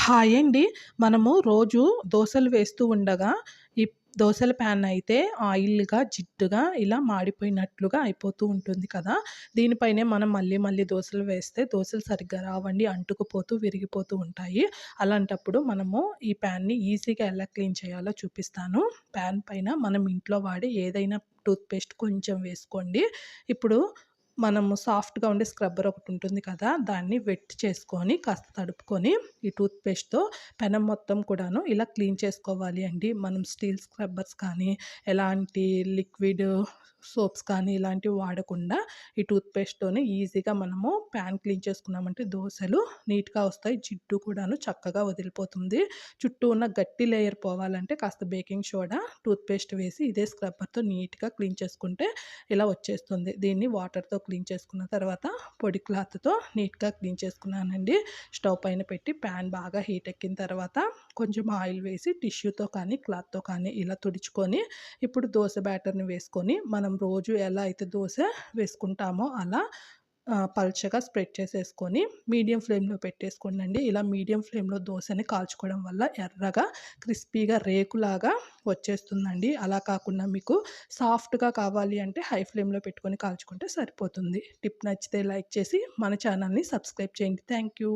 Hi అండి. మనము రోజు దోసలు వేస్తూ ఉండగా, ఈ దోసల ప్యాన్ అయితే ఆయిల్‌గా, జిడ్డుగా ఇలా మాడిపోయినట్లుగా అయిపోతూ ఉంటుంది కదా! దీనిపైనే మనం మళ్ళీ మళ్ళీ దోసలు వేస్తే దోసలు సరిగ్గా రావండి. అంటుకుపోతూ, విరిగిపోతూ ఉంటాయి. అలాంటప్పుడు మనము ఈ ప్యాన్‌ని ఈజీగా ఎలా క్లీన్ చేయాలో చూపిస్తాను. ప్యాన్ పైన మనం ఇంట్లో వాడే ఏదైనా టూత్ పేస్ట్ కొంచెం వేసుకోండి. ఇప్పుడు మనము సాఫ్ట్‌గా ఉండే స్క్రబ్బర్ ఒకటుంటుంది కదా! దాన్ని వెట్ చేసుకొని, కాస్త తడుపుకొని, ఈ టూత్ పేస్ట్‌తో పెనం మొత్తం కూడాను ఇలా క్లీన్ చేసుకోవాలి అండి. మనం స్టీల్ స్క్రబ్బర్స్ కానీ, ఎలాంటి లిక్విడ్ సోప్స్ కానీ ఇలాంటివి వాడకుండా ఈ టూత్ పేస్ట్‌తోనే ఈజీగా మనము ప్యాన్ క్లీన్ చేసుకున్నామంటే దోసలు నీట్‌గా వస్తాయి. జిడ్డు కూడాను చక్కగా వదిలిపోతుంది. చుట్టూ ఉన్న గట్టి లేయర్ పోవాలంటే కాస్త బేకింగ్ సోడా, టూత్ పేస్ట్ వేసి ఇదే స్క్రబ్బర్‌తో నీట్‌గా క్లీన్ చేసుకుంటే ఇలా వచ్చేస్తుంది. దీన్ని వాటర్‌తో క్లీన్ చేసుకున్న తర్వాత పొడి క్లాత్‌తో నీట్‌గా క్లీన్ చేసుకున్నానండి. స్టవ్ పైన పెట్టి ప్యాన్ బాగా హీట్ ఎక్కిన తర్వాత కొంచెం ఆయిల్ వేసి టిష్యూతో కానీ, క్లాత్‌తో కానీ ఇలా తుడుచుకొని ఇప్పుడు దోస బ్యాటర్‌ని వేసుకొని మనం రోజు ఎలా అయితే దోస వేసుకుంటామో అలా పల్చగా స్ప్రెడ్ చేసేసుకొని మీడియం ఫ్లేమ్‌లో పెట్టేసుకోండండి. ఇలా మీడియం ఫ్లేమ్‌లో దోసని కాల్చుకోవడం వల్ల ఎర్రగా, క్రిస్పీగా రేకులాగా వచ్చేస్తుందండి. అలా కాకుండా మీకు సాఫ్ట్‌గా కావాలి అంటే హై ఫ్లేమ్‌లో పెట్టుకొని కాల్చుకుంటే సరిపోతుంది. టిప్ నచ్చితే లైక్ చేసి మన ఛానల్‌ని సబ్స్క్రైబ్ చేయండి. Thank you.